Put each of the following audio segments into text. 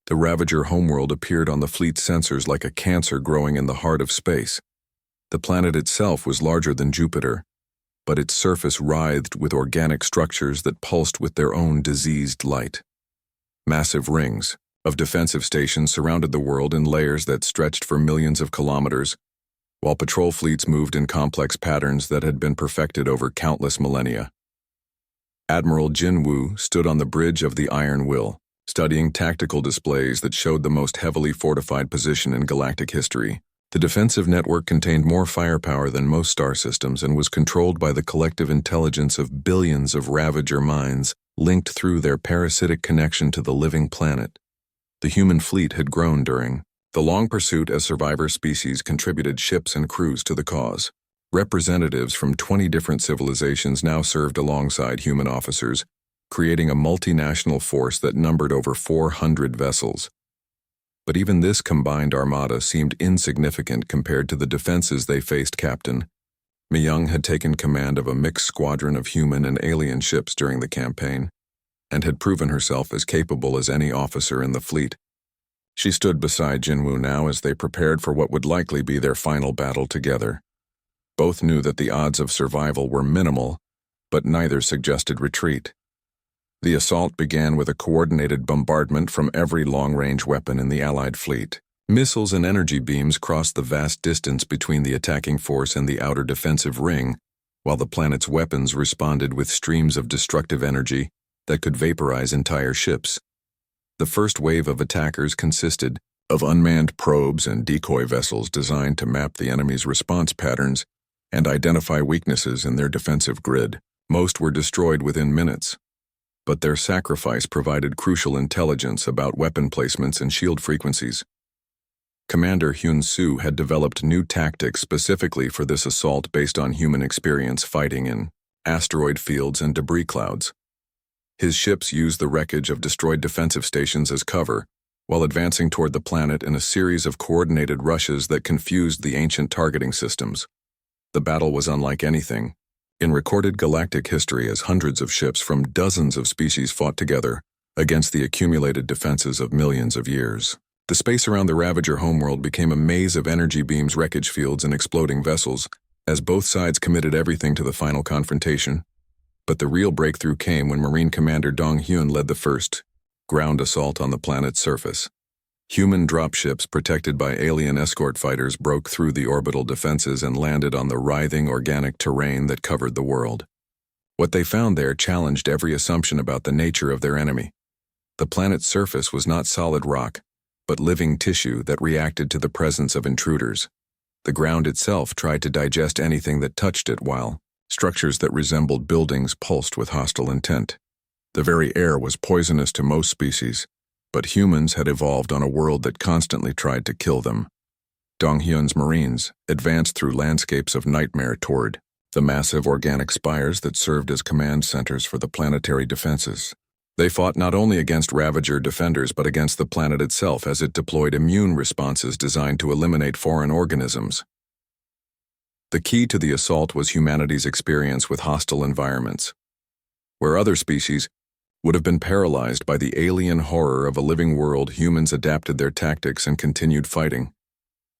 The Ravager homeworld appeared on the fleet's sensors like a cancer growing in the heart of space. The planet itself was larger than Jupiter, but its surface writhed with organic structures that pulsed with their own diseased light. Massive rings of defensive stations surrounded the world in layers that stretched for millions of kilometers, while patrol fleets moved in complex patterns that had been perfected over countless millennia. Admiral Jin Woo stood on the bridge of the Iron Will, studying tactical displays that showed the most heavily fortified position in galactic history. The defensive network contained more firepower than most star systems and was controlled by the collective intelligence of billions of Ravager minds linked through their parasitic connection to the living planet. The human fleet had grown during the long pursuit as survivor species contributed ships and crews to the cause. Representatives from 20 different civilizations now served alongside human officers, creating a multinational force that numbered over 400 vessels. But even this combined armada seemed insignificant compared to the defenses they faced. Captain Mi-young had taken command of a mixed squadron of human and alien ships during the campaign, and had proven herself as capable as any officer in the fleet. She stood beside Jinwoo now as they prepared for what would likely be their final battle together. Both knew that the odds of survival were minimal, but neither suggested retreat. The assault began with a coordinated bombardment from every long-range weapon in the Allied fleet. Missiles and energy beams crossed the vast distance between the attacking force and the outer defensive ring, while the planet's weapons responded with streams of destructive energy that could vaporize entire ships. The first wave of attackers consisted of unmanned probes and decoy vessels designed to map the enemy's response patterns and identify weaknesses in their defensive grid. Most were destroyed within minutes, but their sacrifice provided crucial intelligence about weapon placements and shield frequencies. Commander Hyun Soo had developed new tactics specifically for this assault based on human experience fighting in asteroid fields and debris clouds. His ships used the wreckage of destroyed defensive stations as cover, while advancing toward the planet in a series of coordinated rushes that confused the ancient targeting systems. The battle was unlike anything in recorded galactic history, as hundreds of ships from dozens of species fought together against the accumulated defenses of millions of years. The space around the Ravager homeworld became a maze of energy beams, wreckage fields, and exploding vessels, as both sides committed everything to the final confrontation. But the real breakthrough came when Marine Commander Dong Hyun led the first ground assault on the planet's surface. Human dropships protected by alien escort fighters broke through the orbital defenses and landed on the writhing organic terrain that covered the world. What they found there challenged every assumption about the nature of their enemy. The planet's surface was not solid rock, but living tissue that reacted to the presence of intruders. The ground itself tried to digest anything that touched it, while structures that resembled buildings pulsed with hostile intent. The very air was poisonous to most species, but humans had evolved on a world that constantly tried to kill them. Dong Hyun's Marines advanced through landscapes of nightmare toward the massive organic spires that served as command centers for the planetary defenses. They fought not only against Ravager defenders but against the planet itself as it deployed immune responses designed to eliminate foreign organisms. The key to the assault was humanity's experience with hostile environments. Where other species would have been paralyzed by the alien horror of a living world, humans adapted their tactics and continued fighting.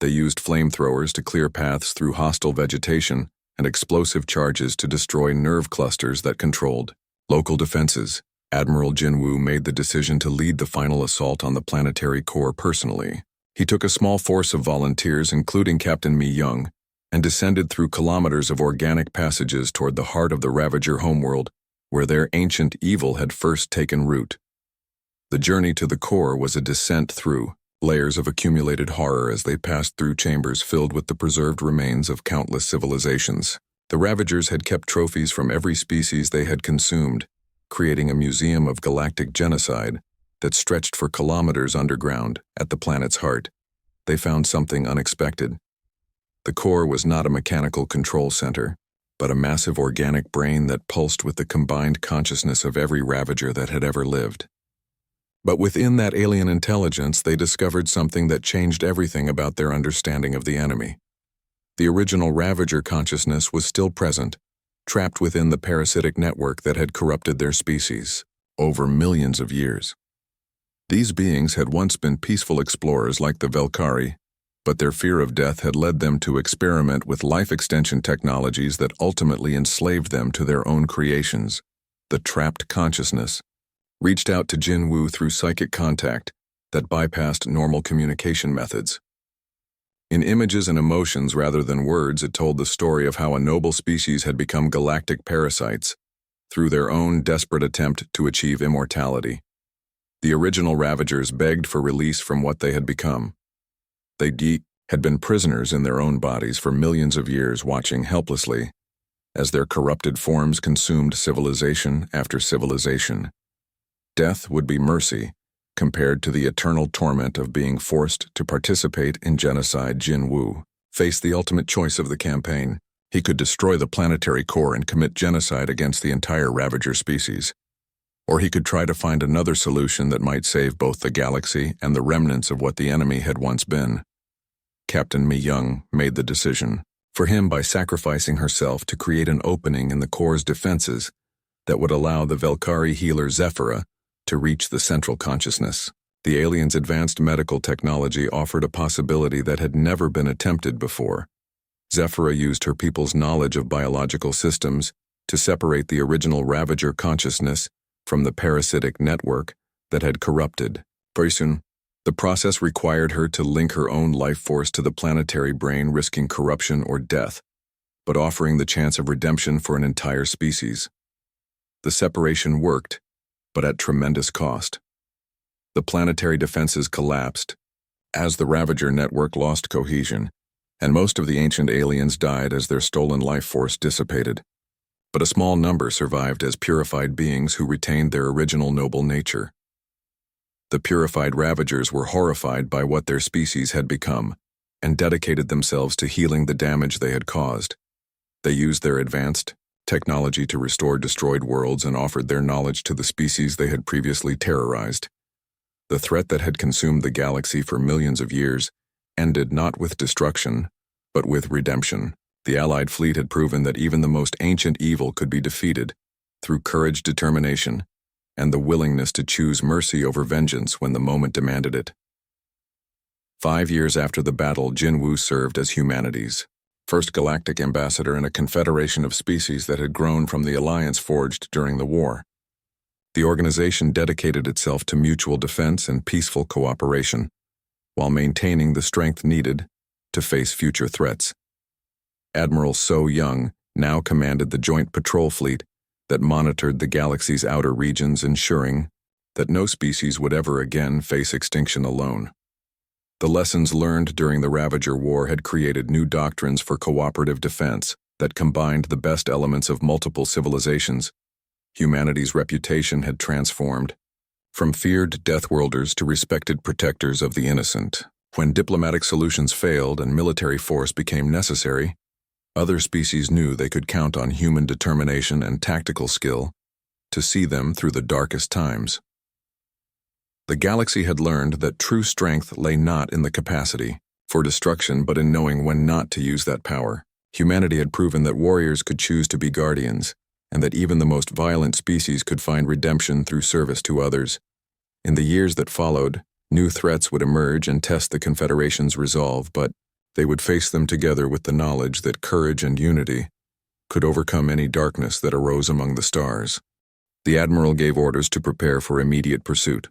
They used flamethrowers to clear paths through hostile vegetation and explosive charges to destroy nerve clusters that controlled local defenses. Admiral Jinwoo made the decision to lead the final assault on the planetary core personally. He took a small force of volunteers, including Captain Mi-young, and descended through kilometers of organic passages toward the heart of the Ravager homeworld, where their ancient evil had first taken root. The journey to the core was a descent through layers of accumulated horror as they passed through chambers filled with the preserved remains of countless civilizations. The Ravagers had kept trophies from every species they had consumed, creating a museum of galactic genocide that stretched for kilometers underground at the planet's heart. They found something unexpected. The core was not a mechanical control center, but a massive organic brain that pulsed with the combined consciousness of every Ravager that had ever lived. But within that alien intelligence, they discovered something that changed everything about their understanding of the enemy. The original Ravager consciousness was still present, trapped within the parasitic network that had corrupted their species over millions of years. These beings had once been peaceful explorers like the Velkari, but their fear of death had led them to experiment with life extension technologies that ultimately enslaved them to their own creations. The trapped consciousness reached out to Jinwoo through psychic contact that bypassed normal communication methods. In images and emotions rather than words, it told the story of how a noble species had become galactic parasites through their own desperate attempt to achieve immortality. The original Ravagers begged for release from what they had become. They had been prisoners in their own bodies for millions of years, watching helplessly as their corrupted forms consumed civilization after civilization. Death would be mercy compared to the eternal torment of being forced to participate in genocide. Jinwoo faced the ultimate choice of the campaign. He could destroy the planetary core and commit genocide against the entire Ravager species. Or he could try to find another solution that might save both the galaxy and the remnants of what the enemy had once been. Captain Mi-young made the decision for him by sacrificing herself to create an opening in the core's defenses that would allow the Velkari healer Zephyra to reach the central consciousness. The aliens' advanced medical technology offered a possibility that had never been attempted before. Zephyra used her people's knowledge of biological systems to separate the original Ravager consciousness from the parasitic network that had corrupted. Very soon, the process required her to link her own life force to the planetary brain, risking corruption or death, but offering the chance of redemption for an entire species. The separation worked, but at tremendous cost. The planetary defenses collapsed as the Ravager network lost cohesion, and most of the ancient aliens died as their stolen life force dissipated. But a small number survived as purified beings who retained their original noble nature. The purified Ravagers were horrified by what their species had become and dedicated themselves to healing the damage they had caused. They used their advanced technology to restore destroyed worlds and offered their knowledge to the species they had previously terrorized. The threat that had consumed the galaxy for millions of years ended not with destruction, but with redemption. The Allied fleet had proven that even the most ancient evil could be defeated through courage, determination, and the willingness to choose mercy over vengeance when the moment demanded it. 5 years after the battle, Jinwoo served as humanity's first galactic ambassador in a confederation of species that had grown from the alliance forged during the war. The organization dedicated itself to mutual defense and peaceful cooperation, while maintaining the strength needed to face future threats. Admiral So Young now commanded the joint patrol fleet that monitored the galaxy's outer regions, ensuring that no species would ever again face extinction alone. The lessons learned during the Ravager War had created new doctrines for cooperative defense that combined the best elements of multiple civilizations. Humanity's reputation had transformed from feared Deathworlders to respected protectors of the innocent. When diplomatic solutions failed and military force became necessary, other species knew they could count on human determination and tactical skill to see them through the darkest times. The galaxy had learned that true strength lay not in the capacity for destruction, but in knowing when not to use that power. Humanity had proven that warriors could choose to be guardians, and that even the most violent species could find redemption through service to others. In the years that followed, new threats would emerge and test the Confederation's resolve, but they would face them together with the knowledge that courage and unity could overcome any darkness that arose among the stars. The Admiral gave orders to prepare for immediate pursuit.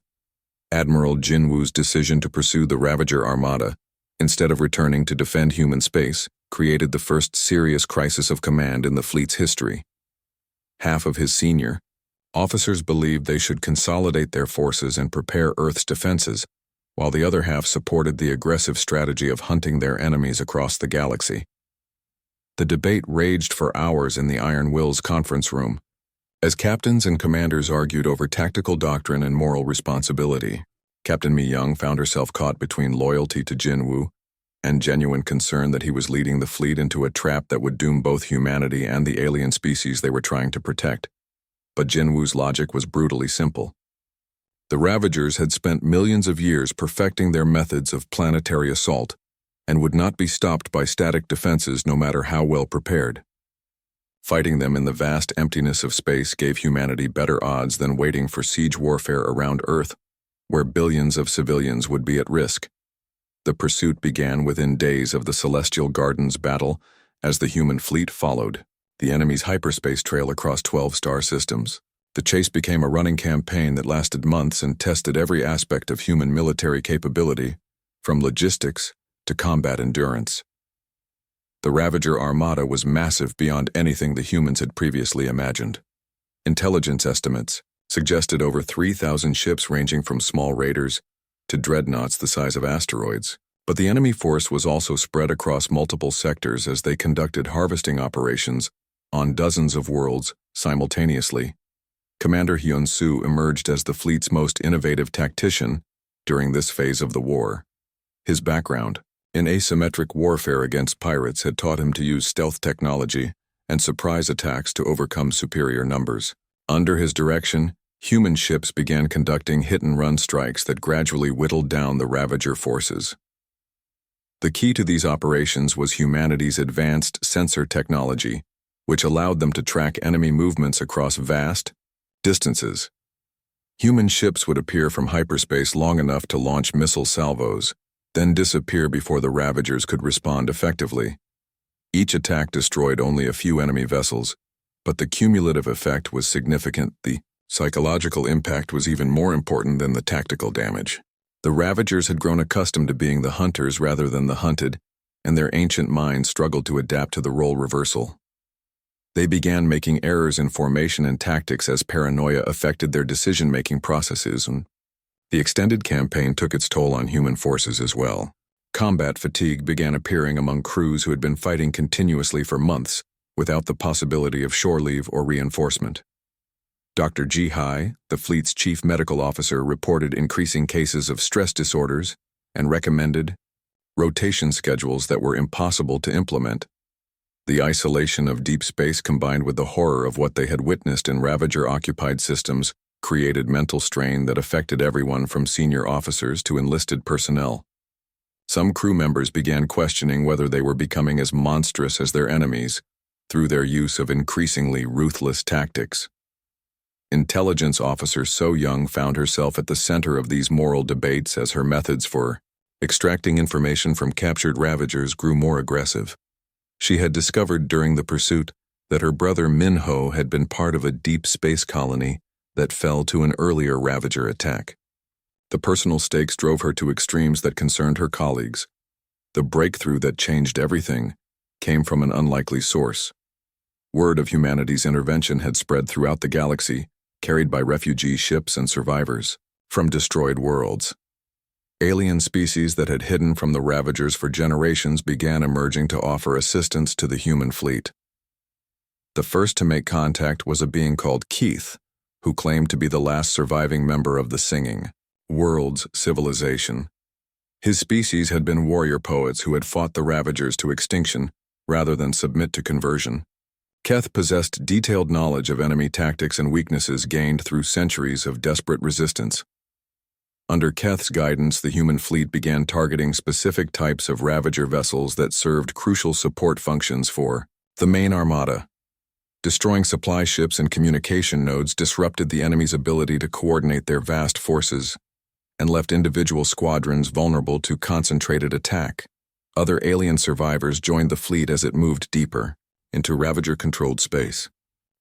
Admiral Jinwoo's decision to pursue the Ravager Armada, instead of returning to defend human space, created the first serious crisis of command in the fleet's history. Half of his senior officers believed they should consolidate their forces and prepare Earth's defenses, while the other half supported the aggressive strategy of hunting their enemies across the galaxy. The debate raged for hours in the Iron Will's conference room, as captains and commanders argued over tactical doctrine and moral responsibility. Captain Mi-young found herself caught between loyalty to Jinwoo and genuine concern that he was leading the fleet into a trap that would doom both humanity and the alien species they were trying to protect. But Jinwoo's logic was brutally simple. The Ravagers had spent millions of years perfecting their methods of planetary assault and would not be stopped by static defenses no matter how well prepared. Fighting them in the vast emptiness of space gave humanity better odds than waiting for siege warfare around Earth, where billions of civilians would be at risk. The pursuit began within days of the Celestial Gardens battle as the human fleet followed the enemy's hyperspace trail across 12 star systems. The chase became a running campaign that lasted months and tested every aspect of human military capability, from logistics to combat endurance. The Ravager Armada was massive beyond anything the humans had previously imagined. Intelligence estimates suggested over 3,000 ships ranging from small raiders to dreadnoughts the size of asteroids. But the enemy force was also spread across multiple sectors as they conducted harvesting operations on dozens of worlds simultaneously. Commander Hyun-soo emerged as the fleet's most innovative tactician during this phase of the war. His background in asymmetric warfare against pirates had taught him to use stealth technology and surprise attacks to overcome superior numbers. Under his direction, human ships began conducting hit-and-run strikes that gradually whittled down the Ravager forces. The key to these operations was humanity's advanced sensor technology, which allowed them to track enemy movements across vast distances. Human ships would appear from hyperspace long enough to launch missile salvos, then disappear before the Ravagers could respond effectively. Each attack destroyed only a few enemy vessels, but the cumulative effect was significant. The psychological impact was even more important than the tactical damage. The Ravagers had grown accustomed to being the hunters rather than the hunted, and their ancient minds struggled to adapt to the role reversal. They began making errors in formation and tactics as paranoia affected their decision-making processes, and the extended campaign took its toll on human forces as well. Combat fatigue began appearing among crews who had been fighting continuously for months without the possibility of shore leave or reinforcement. Dr. Ji-hai, the fleet's chief medical officer, reported increasing cases of stress disorders and recommended rotation schedules that were impossible to implement. The isolation of deep space combined with the horror of what they had witnessed in Ravager-occupied systems created mental strain that affected everyone from senior officers to enlisted personnel. Some crew members began questioning whether they were becoming as monstrous as their enemies through their use of increasingly ruthless tactics. Intelligence officer So Young found herself at the center of these moral debates as her methods for extracting information from captured Ravagers grew more aggressive. She had discovered during the pursuit that her brother Minho had been part of a deep space colony that fell to an earlier Ravager attack. The personal stakes drove her to extremes that concerned her colleagues. The breakthrough that changed everything came from an unlikely source. Word of humanity's intervention had spread throughout the galaxy, carried by refugee ships and survivors from destroyed worlds. Alien species that had hidden from the Ravagers for generations began emerging to offer assistance to the human fleet. The first to make contact was a being called Keith, who claimed to be the last surviving member of the Singing Worlds civilization. His species had been warrior poets who had fought the Ravagers to extinction rather than submit to conversion. Keth possessed detailed knowledge of enemy tactics and weaknesses gained through centuries of desperate resistance. Under Keth's guidance, the human fleet began targeting specific types of Ravager vessels that served crucial support functions for the main armada. Destroying supply ships and communication nodes disrupted the enemy's ability to coordinate their vast forces and left individual squadrons vulnerable to concentrated attack. Other alien survivors joined the fleet as it moved deeper into Ravager-controlled space.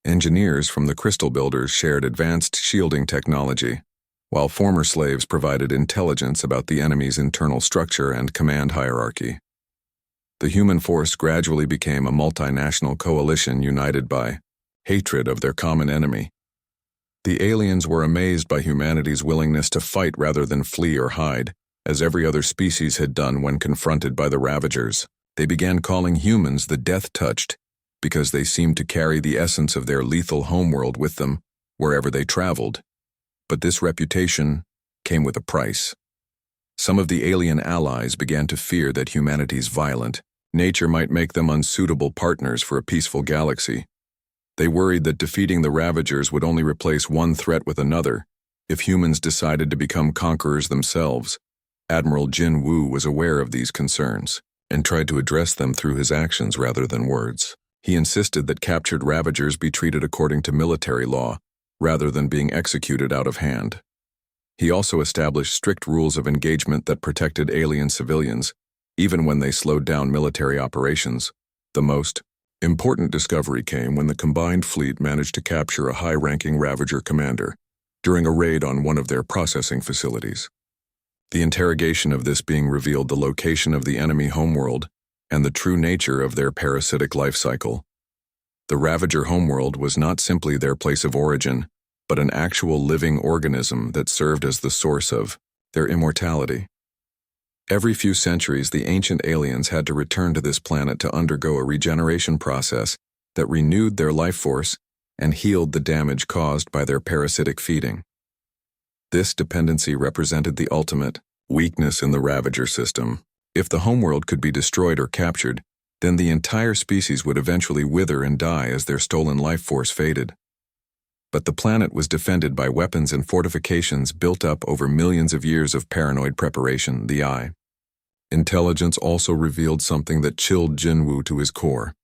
Engineers from the Crystal Builders shared advanced shielding technology, while former slaves provided intelligence about the enemy's internal structure and command hierarchy. The human force gradually became a multinational coalition united by hatred of their common enemy. The aliens were amazed by humanity's willingness to fight rather than flee or hide, as every other species had done when confronted by the Ravagers. They began calling humans the Death-Touched because they seemed to carry the essence of their lethal homeworld with them wherever they traveled. But this reputation came with a price. Some of the alien allies began to fear that humanity's violent nature might make them unsuitable partners for a peaceful galaxy. They worried that defeating the Ravagers would only replace one threat with another if humans decided to become conquerors themselves. Admiral Jin Woo was aware of these concerns and tried to address them through his actions rather than words. He insisted that captured Ravagers be treated according to military law rather than being executed out of hand. He also established strict rules of engagement that protected alien civilians, even when they slowed down military operations. The most important discovery came when the combined fleet managed to capture a high-ranking Ravager commander during a raid on one of their processing facilities. The interrogation of this being revealed the location of the enemy homeworld and the true nature of their parasitic life cycle. The Ravager homeworld was not simply their place of origin, but an actual living organism that served as the source of their immortality. Every few centuries, the ancient aliens had to return to this planet to undergo a regeneration process that renewed their life force and healed the damage caused by their parasitic feeding. This dependency represented the ultimate weakness in the Ravager system. If the homeworld could be destroyed or captured, then the entire species would eventually wither and die as their stolen life force faded. But the planet was defended by weapons and fortifications built up over millions of years of paranoid preparation, the Eye. Intelligence also revealed something that chilled Jinwoo to his core.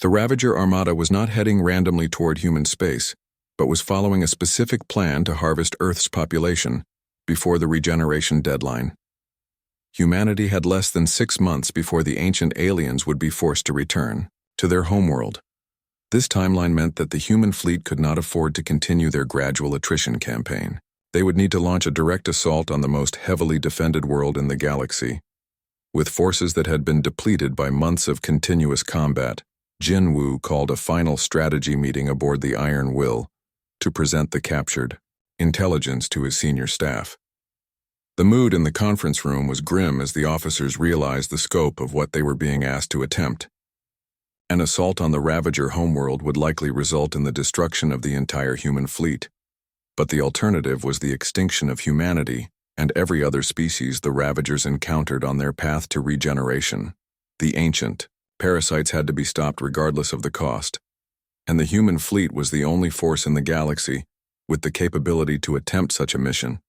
The Ravager Armada was not heading randomly toward human space, but was following a specific plan to harvest Earth's population before the regeneration deadline. Humanity had less than 6 months before the ancient aliens would be forced to return to their homeworld. This timeline meant that the human fleet could not afford to continue their gradual attrition campaign. They would need to launch a direct assault on the most heavily defended world in the galaxy. With forces that had been depleted by months of continuous combat, Jinwoo called a final strategy meeting aboard the Iron Will to present the captured intelligence to his senior staff. The mood in the conference room was grim as the officers realized the scope of what they were being asked to attempt. An assault on the Ravager homeworld would likely result in the destruction of the entire human fleet. But the alternative was the extinction of humanity and every other species the Ravagers encountered on their path to regeneration. The ancient parasites had to be stopped regardless of the cost, and the human fleet was the only force in the galaxy with the capability to attempt such a mission.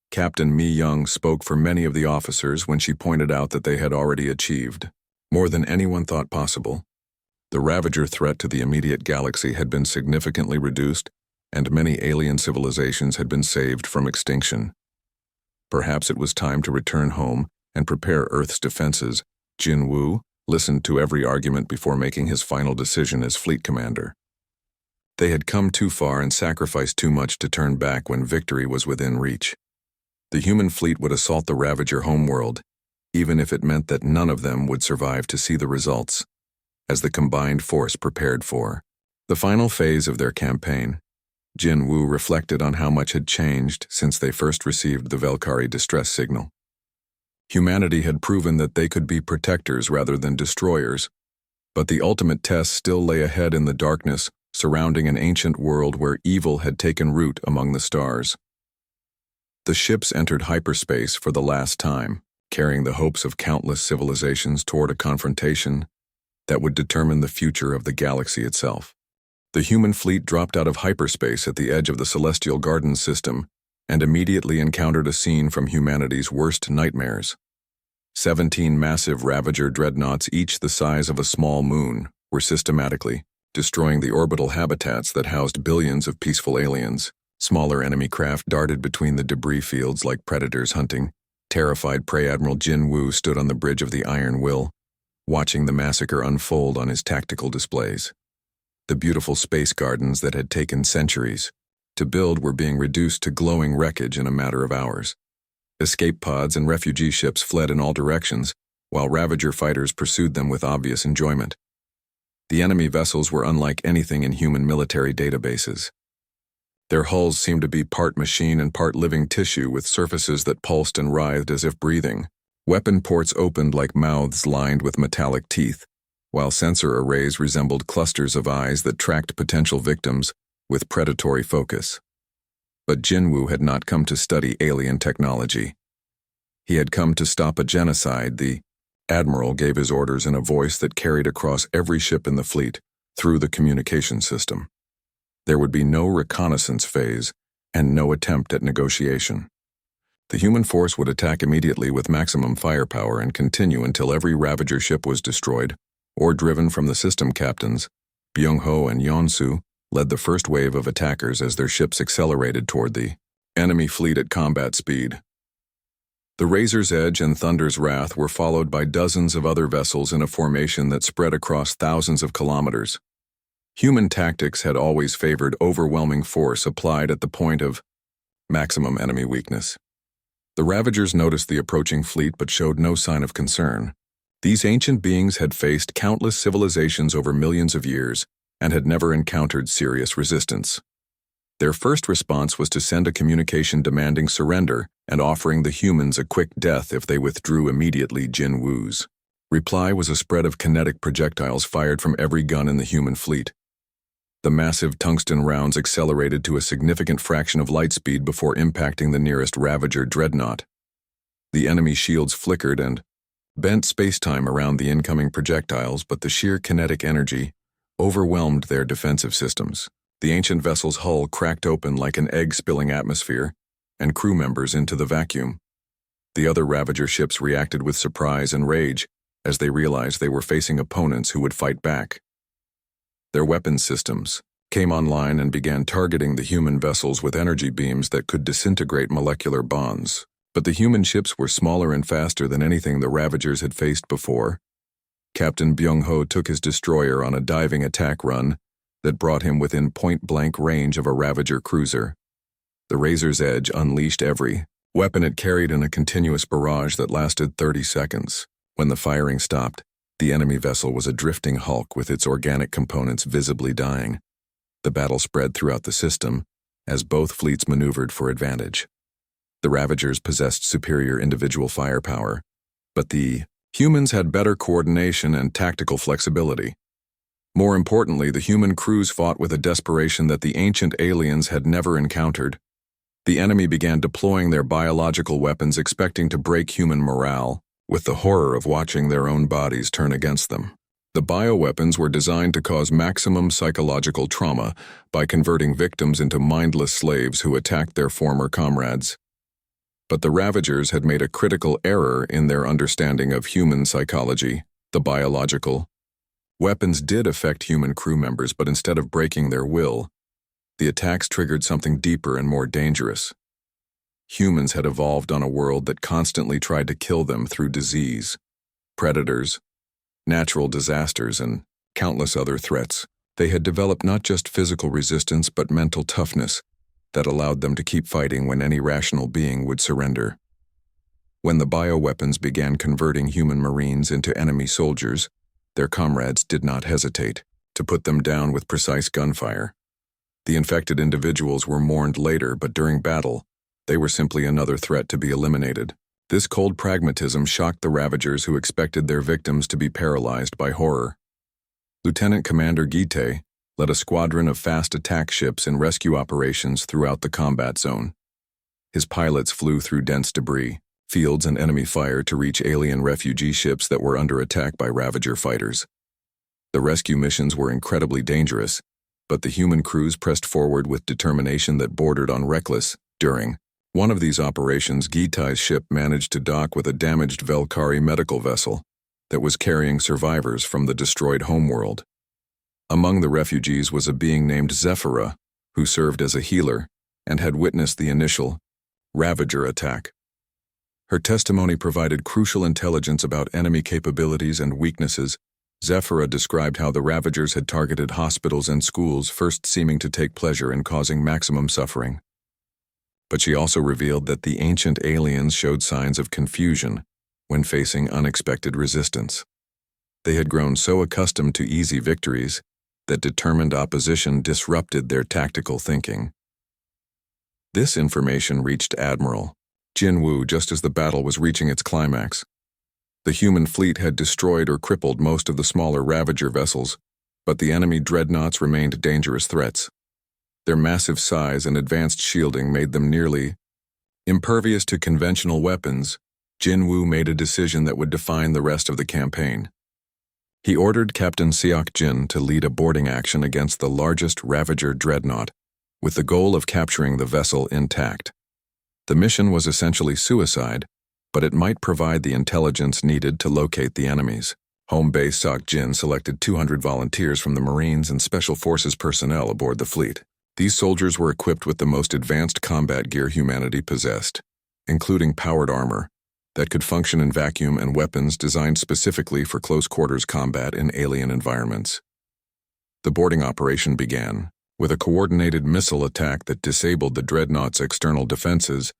Captain Mi Young spoke for many of the officers when she pointed out that they had already achieved more than anyone thought possible. The Ravager threat to the immediate galaxy had been significantly reduced, and many alien civilizations had been saved from extinction. Perhaps it was time to return home and prepare Earth's defenses. Jinwoo listened to every argument before making his final decision as fleet commander. They had come too far and sacrificed too much to turn back when victory was within reach. The human fleet would assault the Ravager homeworld, even if it meant that none of them would survive to see the results, as the combined force prepared for the final phase of their campaign. Jinwoo reflected on how much had changed since they first received the Velkari distress signal. Humanity had proven that they could be protectors rather than destroyers, but the ultimate test still lay ahead in the darkness surrounding an ancient world where evil had taken root among the stars. The ships entered hyperspace for the last time, carrying the hopes of countless civilizations toward a confrontation that would determine the future of the galaxy itself. The human fleet dropped out of hyperspace at the edge of the Celestial Gardens system and immediately encountered a scene from humanity's worst nightmares. 17 massive Ravager dreadnoughts, each the size of a small moon, were systematically destroying the orbital habitats that housed billions of peaceful aliens. Smaller enemy craft darted between the debris fields like predators hunting. Terrified Prey Admiral Jinwoo stood on the bridge of the Iron Will, watching the massacre unfold on his tactical displays. The beautiful space gardens that had taken centuries to build were being reduced to glowing wreckage in a matter of hours. Escape pods and refugee ships fled in all directions, while Ravager fighters pursued them with obvious enjoyment. The enemy vessels were unlike anything in human military databases. Their hulls seemed to be part machine and part living tissue with surfaces that pulsed and writhed as if breathing. Weapon ports opened like mouths lined with metallic teeth, while sensor arrays resembled clusters of eyes that tracked potential victims with predatory focus. But Jinwoo had not come to study alien technology. He had come to stop a genocide. The Admiral gave his orders in a voice that carried across every ship in the fleet through the communication system. There would be no reconnaissance phase and no attempt at negotiation. The human force would attack immediately with maximum firepower and continue until every Ravager ship was destroyed or driven from the system. Captains Byung-ho and Yeonsu led the first wave of attackers as their ships accelerated toward the Enemy fleet at combat speed. The Razor's Edge and Thunder's Wrath were followed by dozens of other vessels in a formation that spread across thousands of kilometers. Human tactics had always favored overwhelming force applied at the point of maximum enemy weakness. The Ravagers noticed the approaching fleet but showed no sign of concern. These ancient beings had faced countless civilizations over millions of years and had never encountered serious resistance. Their first response was to send a communication demanding surrender and offering the humans a quick death if they withdrew immediately. Jin Wu's reply was a spread of kinetic projectiles fired from every gun in the human fleet. The massive tungsten rounds accelerated to a significant fraction of light speed before impacting the nearest Ravager dreadnought. The enemy shields flickered and bent space-time around the incoming projectiles, but the sheer kinetic energy overwhelmed their defensive systems. The ancient vessel's hull cracked open like an egg-spilling atmosphere, and crew members into the vacuum. The other Ravager ships reacted with surprise and rage as they realized they were facing opponents who would fight back. Their weapons systems came online and began targeting the human vessels with energy beams that could disintegrate molecular bonds. But the human ships were smaller and faster than anything the Ravagers had faced before. Captain Byung-ho took his destroyer on a diving attack run that brought him within point-blank range of a Ravager cruiser. The Razor's Edge unleashed every weapon it carried in a continuous barrage that lasted 30 seconds. When the firing stopped, the enemy vessel was a drifting hulk with its organic components visibly dying. The battle spread throughout the system as both fleets maneuvered for advantage. The Ravagers possessed superior individual firepower, but the humans had better coordination and tactical flexibility. More importantly, the human crews fought with a desperation that the ancient aliens had never encountered. The enemy began deploying their biological weapons expecting to break human morale, with the horror of watching their own bodies turn against them. The bioweapons were designed to cause maximum psychological trauma by converting victims into mindless slaves who attacked their former comrades. But the Ravagers had made a critical error in their understanding of human psychology. The biological weapons did affect human crew members, but instead of breaking their will, the attacks triggered something deeper and more dangerous. Humans had evolved on a world that constantly tried to kill them through disease, predators, natural disasters, and countless other threats. They had developed not just physical resistance but mental toughness that allowed them to keep fighting when any rational being would surrender. When the bioweapons began converting human Marines into enemy soldiers, their comrades did not hesitate to put them down with precise gunfire. The infected individuals were mourned later, but during battle, they were simply another threat to be eliminated. This cold pragmatism shocked the Ravagers, who expected their victims to be paralyzed by horror. Lieutenant Commander Gite led a squadron of fast attack ships in rescue operations throughout the combat zone. His pilots flew through dense debris, fields, and enemy fire to reach alien refugee ships that were under attack by Ravager fighters. The rescue missions were incredibly dangerous, but the human crews pressed forward with determination that bordered on reckless. During one of these operations, Gite's ship managed to dock with a damaged Velkari medical vessel that was carrying survivors from the destroyed homeworld. Among the refugees was a being named Zephyrah, who served as a healer and had witnessed the initial Ravager attack. Her testimony provided crucial intelligence about enemy capabilities and weaknesses. Zephyrah described how the Ravagers had targeted hospitals and schools, first seeming to take pleasure in causing maximum suffering. But she also revealed that the ancient aliens showed signs of confusion when facing unexpected resistance. They had grown so accustomed to easy victories that determined opposition disrupted their tactical thinking. This information reached Admiral Jin Wu just as the battle was reaching its climax. The human fleet had destroyed or crippled most of the smaller Ravager vessels, but the enemy dreadnoughts remained dangerous threats. Their massive size and advanced shielding made them nearly impervious to conventional weapons. Jin Wu made a decision that would define the rest of the campaign. He ordered Captain Seok Jin to lead a boarding action against the largest Ravager dreadnought, with the goal of capturing the vessel intact. The mission was essentially suicide, but it might provide the intelligence needed to locate the enemies. Home base Seok Jin selected 200 volunteers from the Marines and Special Forces personnel aboard the fleet. These soldiers were equipped with the most advanced combat gear humanity possessed, including powered armor that could function in vacuum and weapons designed specifically for close-quarters combat in alien environments. The boarding operation began with a coordinated missile attack that disabled the dreadnought's external defenses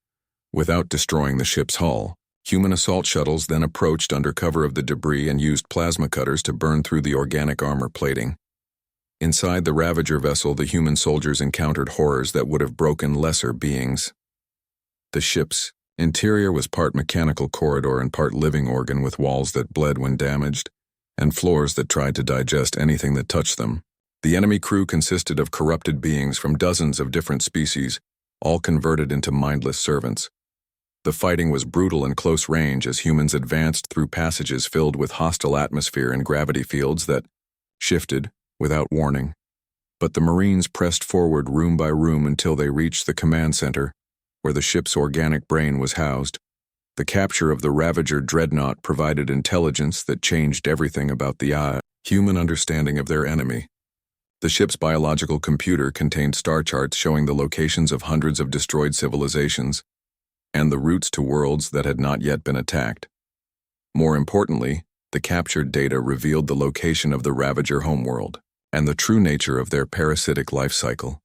without destroying the ship's hull. Human assault shuttles then approached under cover of the debris and used plasma cutters to burn through the organic armor plating. Inside the Ravager vessel, the human soldiers encountered horrors that would have broken lesser beings. The ship's interior was part mechanical corridor and part living organ, with walls that bled when damaged and floors that tried to digest anything that touched them. The enemy crew consisted of corrupted beings from dozens of different species, all converted into mindless servants. The fighting was brutal and close range as humans advanced through passages filled with hostile atmosphere and gravity fields that shifted without warning. But the Marines pressed forward room by room until they reached the command center, where the ship's organic brain was housed. The capture of the Ravager dreadnought provided intelligence that changed everything about the human understanding of their enemy. The ship's biological computer contained star charts showing the locations of hundreds of destroyed civilizations and the routes to worlds that had not yet been attacked. More importantly, the captured data revealed the location of the Ravager homeworld and the true nature of their parasitic life cycle.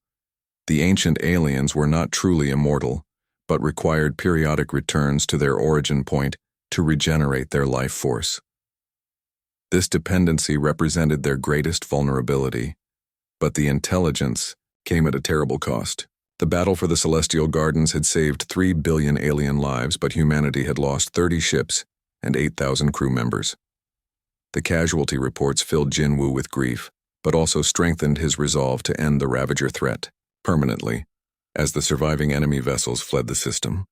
The ancient aliens were not truly immortal, but required periodic returns to their origin point to regenerate their life force. This dependency represented their greatest vulnerability, but the intelligence came at a terrible cost. The battle for the Celestial Gardens had saved 3 billion alien lives, but humanity had lost 30 ships and 8,000 crew members. The casualty reports filled Jinwoo with grief, but also strengthened his resolve to end the Ravager threat permanently. As the surviving enemy vessels fled the system,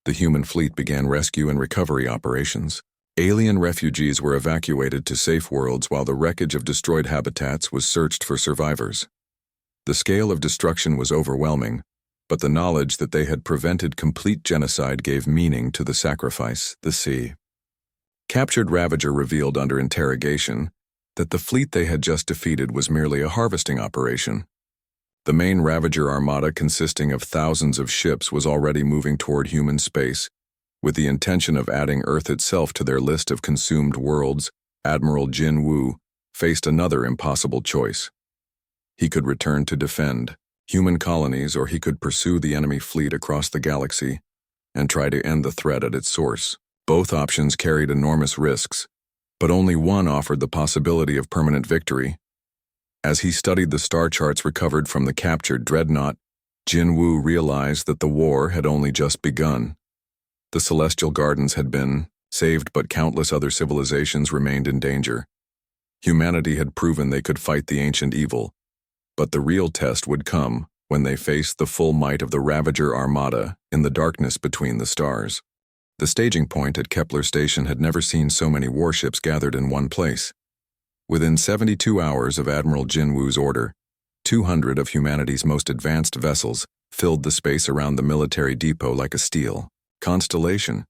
the human fleet began rescue and recovery operations. Alien refugees were evacuated to safe worlds while the wreckage of destroyed habitats was searched for survivors. The scale of destruction was overwhelming, but the knowledge that they had prevented complete genocide gave meaning to the sacrifice. The sea. Captured Ravager revealed under interrogation that the fleet they had just defeated was merely a harvesting operation. The main Ravager armada, consisting of thousands of ships, was already moving toward human space, with the intention of adding Earth itself to their list of consumed worlds. Admiral Jinwoo faced another impossible choice. He could return to defend human colonies, or he could pursue the enemy fleet across the galaxy and try to end the threat at its source. Both options carried enormous risks, but only one offered the possibility of permanent victory. As he studied the star charts recovered from the captured dreadnought, Jinwoo realized that the war had only just begun. The Celestial Gardens had been saved, but countless other civilizations remained in danger. Humanity had proven they could fight the ancient evil, but the real test would come when they faced the full might of the Ravager armada in the darkness between the stars. The staging point at Kepler Station had never seen so many warships gathered in one place. Within 72 hours of Admiral Jinwoo's order, 200 of humanity's most advanced vessels filled the space around the military depot like a steel constellation.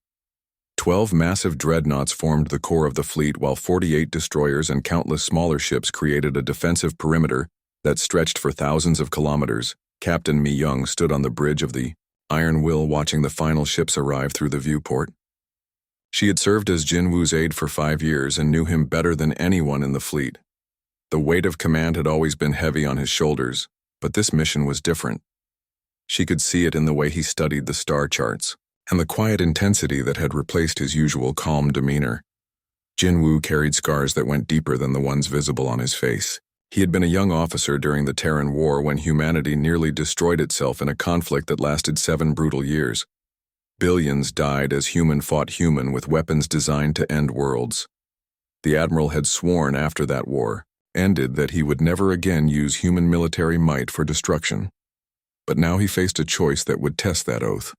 12 massive dreadnoughts formed the core of the fleet, while 48 destroyers and countless smaller ships created a defensive perimeter that stretched for thousands of kilometers. Captain Mi Young stood on the bridge of the Iron Will watching the final ships arrive through the viewport. She had served as Jinwoo's aide for 5 years and knew him better than anyone in the fleet. The weight of command had always been heavy on his shoulders, but this mission was different. She could see it in the way he studied the star charts and the quiet intensity that had replaced his usual calm demeanor. Jinwoo carried scars that went deeper than the ones visible on his face. He had been a young officer during the Terran War, when humanity nearly destroyed itself in a conflict that lasted 7 brutal years. Billions died as human fought human with weapons designed to end worlds. The Admiral had sworn after that war ended that he would never again use human military might for destruction. But now he faced a choice that would test that oath.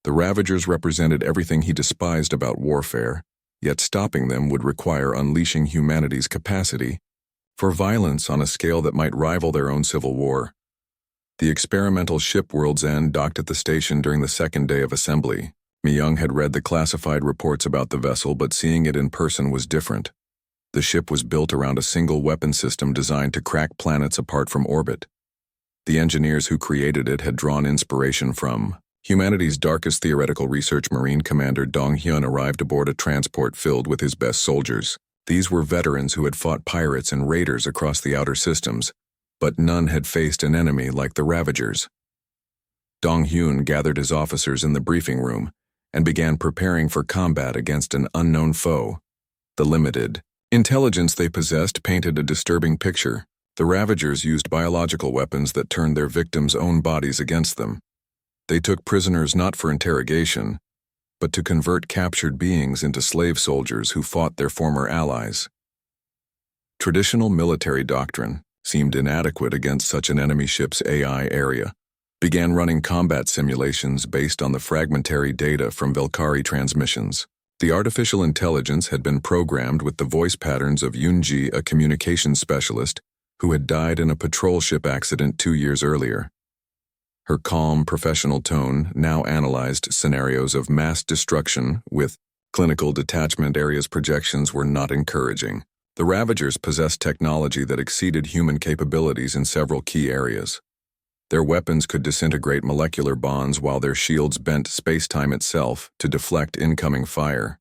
The Ravagers represented everything he despised about warfare, yet stopping them would require unleashing humanity's capacity for violence on a scale that might rival their own civil war. The experimental ship World's End docked at the station during the second day of assembly. Mi Young had read the classified reports about the vessel, but seeing it in person was different. The ship was built around a single weapon system designed to crack planets apart from orbit. The engineers who created it had drawn inspiration from humanity's darkest theoretical research. Marine Commander Dong Hyun arrived aboard a transport filled with his best soldiers. These were veterans who had fought pirates and raiders across the outer systems, but none had faced an enemy like the Ravagers. Dong Hyun gathered his officers in the briefing room and began preparing for combat against an unknown foe. The limited intelligence they possessed painted a disturbing picture. The Ravagers used biological weapons that turned their victims' own bodies against them. They took prisoners not for interrogation, but to convert captured beings into slave soldiers who fought their former allies. Traditional military doctrine seemed inadequate against such an enemy ship's AI area. Began running combat simulations based on the fragmentary data from Valkyrie transmissions. The artificial intelligence had been programmed with the voice patterns of Yoon-ji, a communications specialist who had died in a patrol ship accident 2 years earlier. Her calm, professional tone now analyzed scenarios of mass destruction with clinical detachment areas. Projections were not encouraging. The Ravagers possessed technology that exceeded human capabilities in several key areas. Their weapons could disintegrate molecular bonds while their shields bent space-time itself to deflect incoming fire.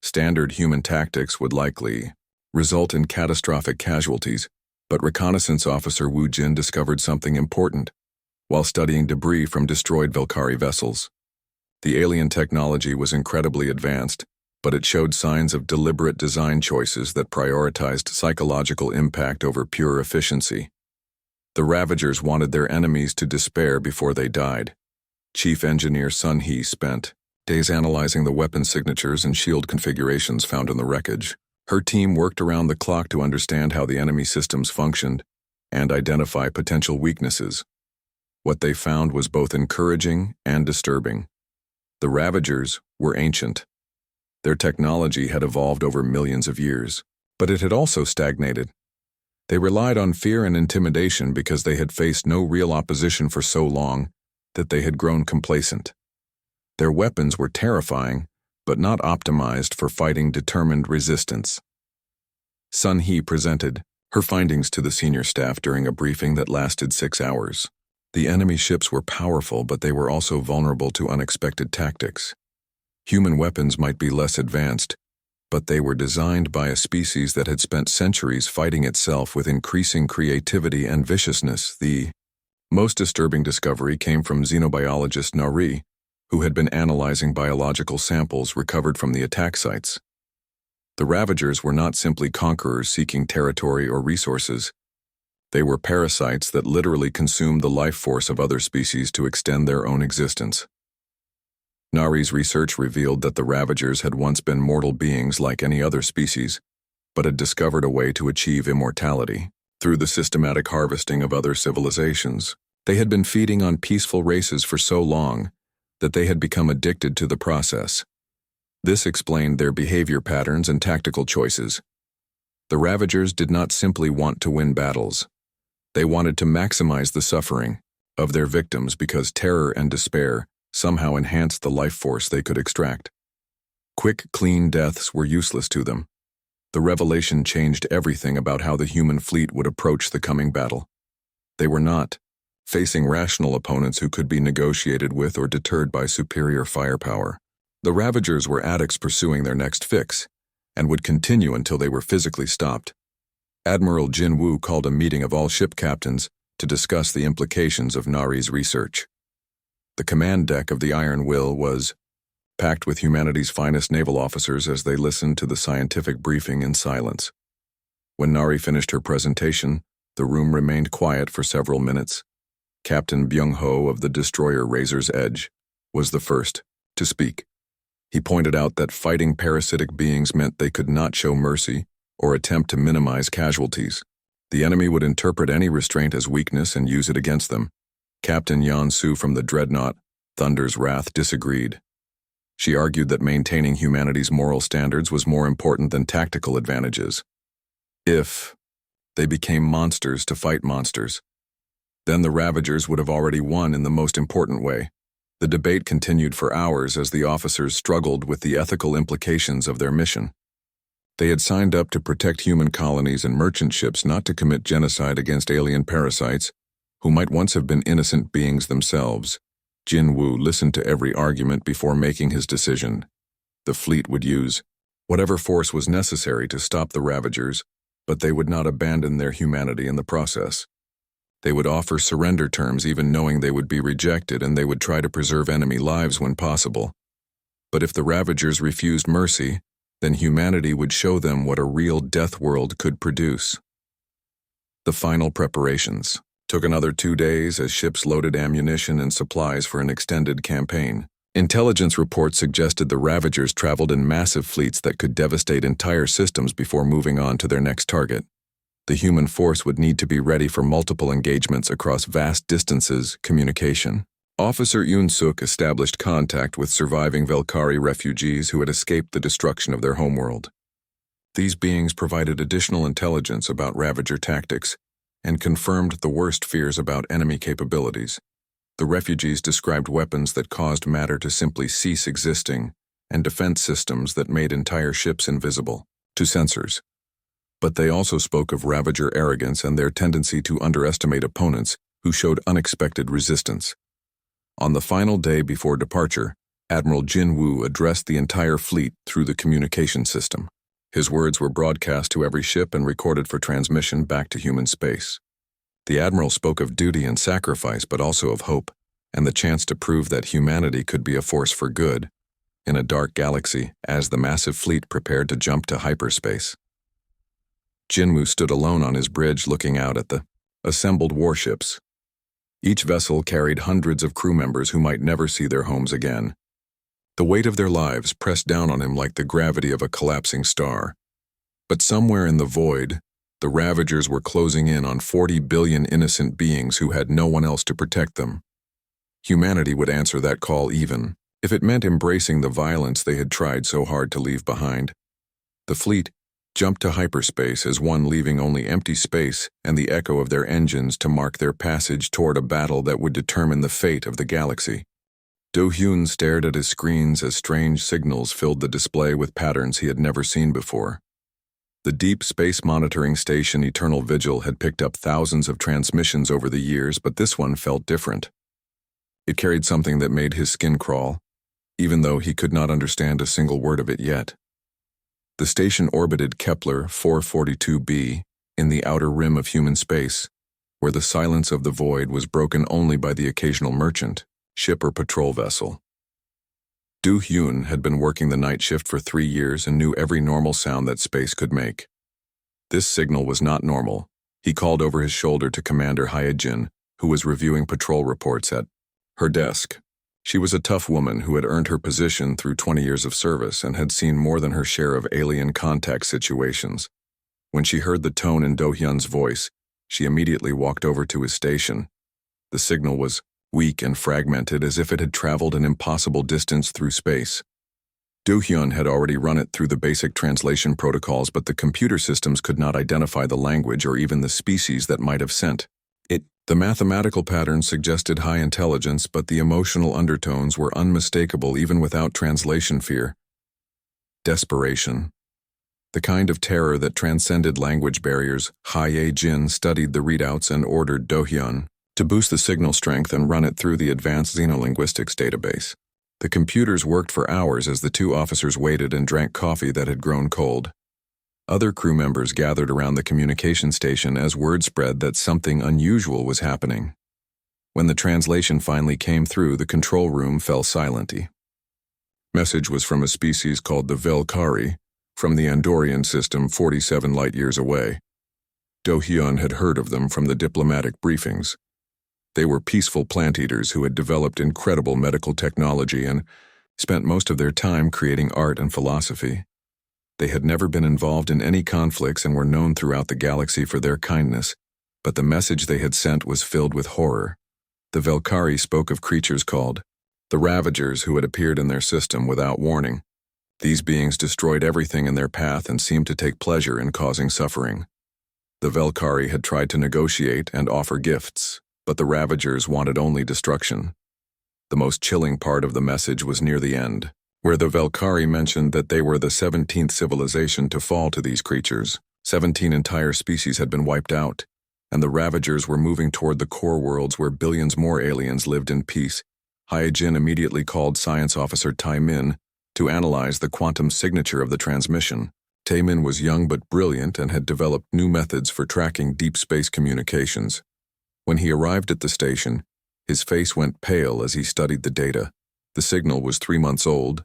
Standard human tactics would likely result in catastrophic casualties, but reconnaissance officer Woo Jin discovered something important while studying debris from destroyed Valkyrie vessels. The alien technology was incredibly advanced, but it showed signs of deliberate design choices that prioritized psychological impact over pure efficiency. The Ravagers wanted their enemies to despair before they died. Chief Engineer Sun Hee spent days analyzing the weapon signatures and shield configurations found in the wreckage. Her team worked around the clock to understand how the enemy systems functioned and identify potential weaknesses. What they found was both encouraging and disturbing. The Ravagers were ancient. Their technology had evolved over millions of years, but it had also stagnated. They relied on fear and intimidation because they had faced no real opposition for so long that they had grown complacent. Their weapons were terrifying, but not optimized for fighting determined resistance. Sun Hee presented her findings to the senior staff during a briefing that lasted 6 hours. The enemy ships were powerful, but they were also vulnerable to unexpected tactics. Human weapons might be less advanced, but they were designed by a species that had spent centuries fighting itself with increasing creativity and viciousness. The most disturbing discovery came from xenobiologist Nari, who had been analyzing biological samples recovered from the attack sites. The Ravagers were not simply conquerors seeking territory or resources. They were parasites that literally consumed the life force of other species to extend their own existence. Nari's research revealed that the Ravagers had once been mortal beings like any other species, but had discovered a way to achieve immortality through the systematic harvesting of other civilizations. They had been feeding on peaceful races for so long that they had become addicted to the process. This explained their behavior patterns and tactical choices. The Ravagers did not simply want to win battles. They wanted to maximize the suffering of their victims because terror and despair somehow enhanced the life force they could extract. Quick, clean deaths were useless to them. The revelation changed everything about how the human fleet would approach the coming battle. They were not facing rational opponents who could be negotiated with or deterred by superior firepower. The Ravagers were addicts pursuing their next fix, and would continue until they were physically stopped. Admiral Jin Woo called a meeting of all ship captains to discuss the implications of Nari's research. The command deck of the Iron Will was packed with humanity's finest naval officers as they listened to the scientific briefing in silence. When Nari finished her presentation, the room remained quiet for several minutes. Captain Byung-ho of the destroyer Razor's Edge was the first to speak. He pointed out that fighting parasitic beings meant they could not show mercy or attempt to minimize casualties. The enemy would interpret any restraint as weakness and use it against them. Captain Yan-su from the dreadnought Thunder's Wrath disagreed. She argued that maintaining humanity's moral standards was more important than tactical advantages. If they became monsters to fight monsters, then the Ravagers would have already won in the most important way. The debate continued for hours as the officers struggled with the ethical implications of their mission. They had signed up to protect human colonies and merchant ships, not to commit genocide against alien parasites who might once have been innocent beings themselves. Jin Woo listened to every argument before making his decision. The fleet would use whatever force was necessary to stop the Ravagers, but they would not abandon their humanity in the process. They would offer surrender terms even knowing they would be rejected, and they would try to preserve enemy lives when possible. But if the Ravagers refused mercy, then humanity would show them what a real death world could produce. The final preparations took another 2 days as ships loaded ammunition and supplies for an extended campaign. Intelligence reports suggested the Ravagers traveled in massive fleets that could devastate entire systems before moving on to their next target. The human force would need to be ready for multiple engagements across vast distances. Communication. Officer Yoon Suk established contact with surviving Velkari refugees who had escaped the destruction of their homeworld. These beings provided additional intelligence about Ravager tactics and confirmed the worst fears about enemy capabilities. The refugees described weapons that caused matter to simply cease existing and defense systems that made entire ships invisible to sensors. But they also spoke of Ravager arrogance and their tendency to underestimate opponents who showed unexpected resistance. On the final day before departure, Admiral Jin Woo addressed the entire fleet through the communication system. His words were broadcast to every ship and recorded for transmission back to human space. The Admiral spoke of duty and sacrifice, but also of hope, and the chance to prove that humanity could be a force for good in a dark galaxy as the massive fleet prepared to jump to hyperspace. Jinwoo stood alone on his bridge looking out at the assembled warships. Each vessel carried hundreds of crew members who might never see their homes again. The weight of their lives pressed down on him like the gravity of a collapsing star. But somewhere in the void, the Ravagers were closing in on 40 billion innocent beings who had no one else to protect them. Humanity would answer that call even if it meant embracing the violence they had tried so hard to leave behind. The fleet jumped to hyperspace as one, leaving only empty space and the echo of their engines to mark their passage toward a battle that would determine the fate of the galaxy. Do-hyun stared at his screens as strange signals filled the display with patterns he had never seen before. The Deep Space Monitoring Station Eternal Vigil had picked up thousands of transmissions over the years, but this one felt different. It carried something that made his skin crawl, even though he could not understand a single word of it yet. The station orbited Kepler 442b in the outer rim of human space, where the silence of the void was broken only by the occasional merchant, ship or patrol vessel. Do-hyun had been working the night shift for 3 years and knew every normal sound that space could make. This signal was not normal. He called over his shoulder to Commander Hyejin, who was reviewing patrol reports at her desk. She was a tough woman who had earned her position through 20 years of service and had seen more than her share of alien contact situations. When she heard the tone in Do-hyun's voice, she immediately walked over to his station. The signal was weak and fragmented, as if it had traveled an impossible distance through space. Do-hyun had already run it through the basic translation protocols, but the computer systems could not identify the language or even the species that might have sent it. The mathematical patterns suggested high intelligence, but the emotional undertones were unmistakable even without translation. Fear. Desperation. The kind of terror that transcended language barriers. Hyejin studied the readouts and ordered Do-hyun to boost the signal strength and run it through the advanced xenolinguistics database. The computers worked for hours as the two officers waited and drank coffee that had grown cold. Other crew members gathered around the communication station as word spread that something unusual was happening. When the translation finally came through, the control room fell silent. Message was from a species called the Velkari, from the Andorian system 47 light-years away. Do-hyun had heard of them from the diplomatic briefings. They were peaceful plant-eaters who had developed incredible medical technology and spent most of their time creating art and philosophy. They had never been involved in any conflicts and were known throughout the galaxy for their kindness, but the message they had sent was filled with horror. The Velkari spoke of creatures called the Ravagers who had appeared in their system without warning. These beings destroyed everything in their path and seemed to take pleasure in causing suffering. The Velkari had tried to negotiate and offer gifts, but the Ravagers wanted only destruction. The most chilling part of the message was near the end, where the Velkari mentioned that they were the 17th civilization to fall to these creatures. 17 entire species had been wiped out, and the Ravagers were moving toward the core worlds where billions more aliens lived in peace. Hyejin immediately called Science Officer Tai-min to analyze the quantum signature of the transmission. Tai-min was young but brilliant and had developed new methods for tracking deep space communications. When he arrived at the station, his face went pale as he studied the data. The signal was 3 months old.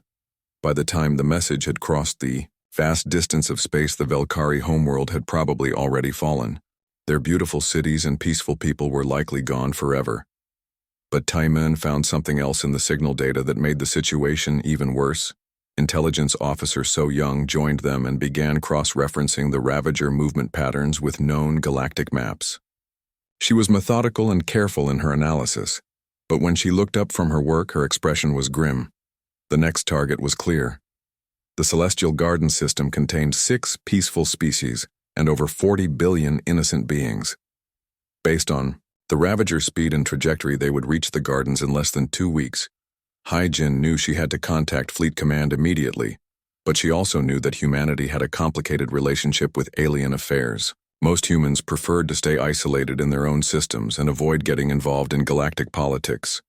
By the time the message had crossed the vast distance of space, the Velkari homeworld had probably already fallen. Their beautiful cities and peaceful people were likely gone forever. But Tai-min found something else in the signal data that made the situation even worse. Intelligence Officer So Young joined them and began cross-referencing the Ravager movement patterns with known galactic maps. She was methodical and careful in her analysis, but when she looked up from her work, her expression was grim. The next target was clear. The Celestial Garden system contained 6 peaceful species and over 40 billion innocent beings. Based on the Ravager's speed and trajectory, they would reach the gardens in less than 2 weeks. Hyejin knew she had to contact Fleet Command immediately, but she also knew that humanity had a complicated relationship with alien affairs. Most humans preferred to stay isolated in their own systems and avoid getting involved in galactic politics.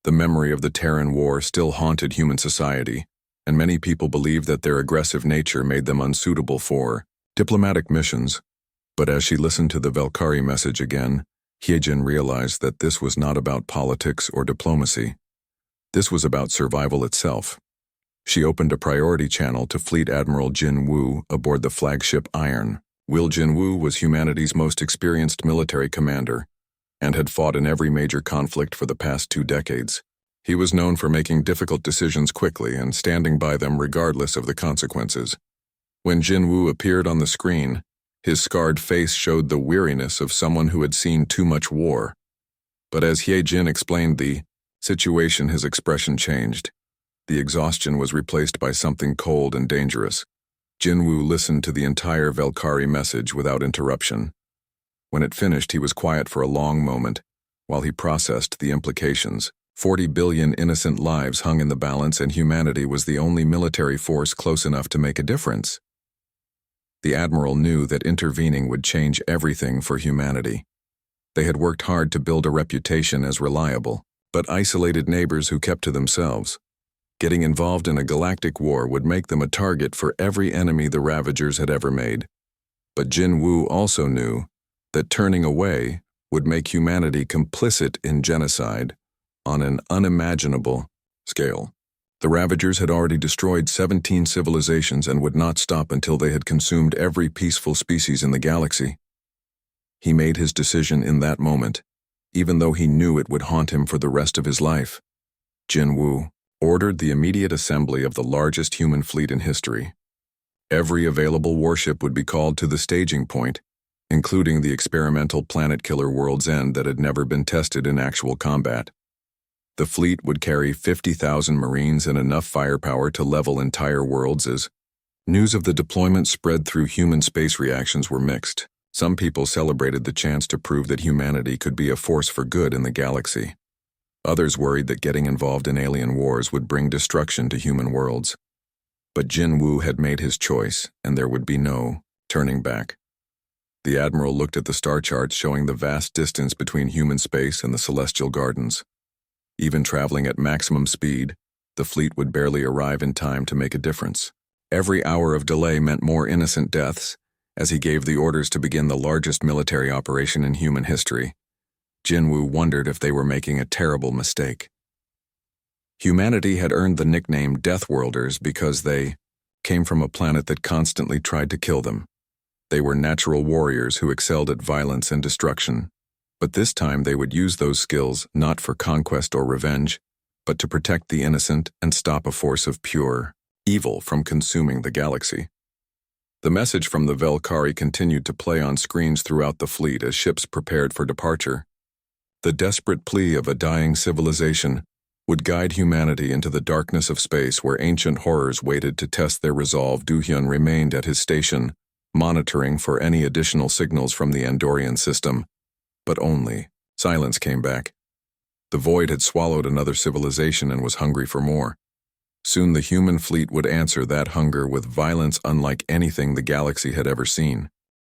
The memory of the Terran War still haunted human society, and many people believed that their aggressive nature made them unsuitable for diplomatic missions. But as she listened to the Velkari message again, Hyejin realized that this was not about politics or diplomacy. This was about survival itself. She opened a priority channel to Fleet Admiral Jin Woo aboard the flagship Iron. Jin Woo was humanity's most experienced military commander and had fought in every major conflict for the past 2 decades. He was known for making difficult decisions quickly and standing by them regardless of the consequences. When Jin Woo appeared on the screen, his scarred face showed the weariness of someone who had seen too much war. But as Hyejin explained the situation, his expression changed. The exhaustion was replaced by something cold and dangerous. Jin Woo listened to the entire Velkari message without interruption. When it finished, he was quiet for a long moment, while he processed the implications. 40 billion innocent lives hung in the balance, and humanity was the only military force close enough to make a difference. The Admiral knew that intervening would change everything for humanity. They had worked hard to build a reputation as reliable, but isolated neighbors who kept to themselves. Getting involved in a galactic war would make them a target for every enemy the Ravagers had ever made. But Jin Woo also knew that turning away would make humanity complicit in genocide on an unimaginable scale. The Ravagers had already destroyed 17 civilizations and would not stop until they had consumed every peaceful species in the galaxy. He made his decision in that moment, even though he knew it would haunt him for the rest of his life. Jin Woo ordered the immediate assembly of the largest human fleet in history. Every available warship would be called to the staging point, including the experimental planet-killer World's End that had never been tested in actual combat. The fleet would carry 50,000 Marines and enough firepower to level entire worlds. As news of the deployment spread through human space, reactions were mixed. Some people celebrated the chance to prove that humanity could be a force for good in the galaxy. Others worried that getting involved in alien wars would bring destruction to human worlds. But Jin Woo had made his choice, and there would be no turning back. The Admiral looked at the star charts showing the vast distance between human space and the celestial gardens. Even traveling at maximum speed, the fleet would barely arrive in time to make a difference. Every hour of delay meant more innocent deaths, as he gave the orders to begin the largest military operation in human history. Jin Woo wondered if they were making a terrible mistake. Humanity had earned the nickname Deathworlders because they came from a planet that constantly tried to kill them. They were natural warriors who excelled at violence and destruction. But this time they would use those skills not for conquest or revenge, but to protect the innocent and stop a force of pure evil from consuming the galaxy. The message from the Velkari continued to play on screens throughout the fleet as ships prepared for departure. The desperate plea of a dying civilization would guide humanity into the darkness of space where ancient horrors waited to test their resolve. Do-hyun remained at his station, monitoring for any additional signals from the Andorian system. But only silence came back. The void had swallowed another civilization and was hungry for more. Soon the human fleet would answer that hunger with violence unlike anything the galaxy had ever seen.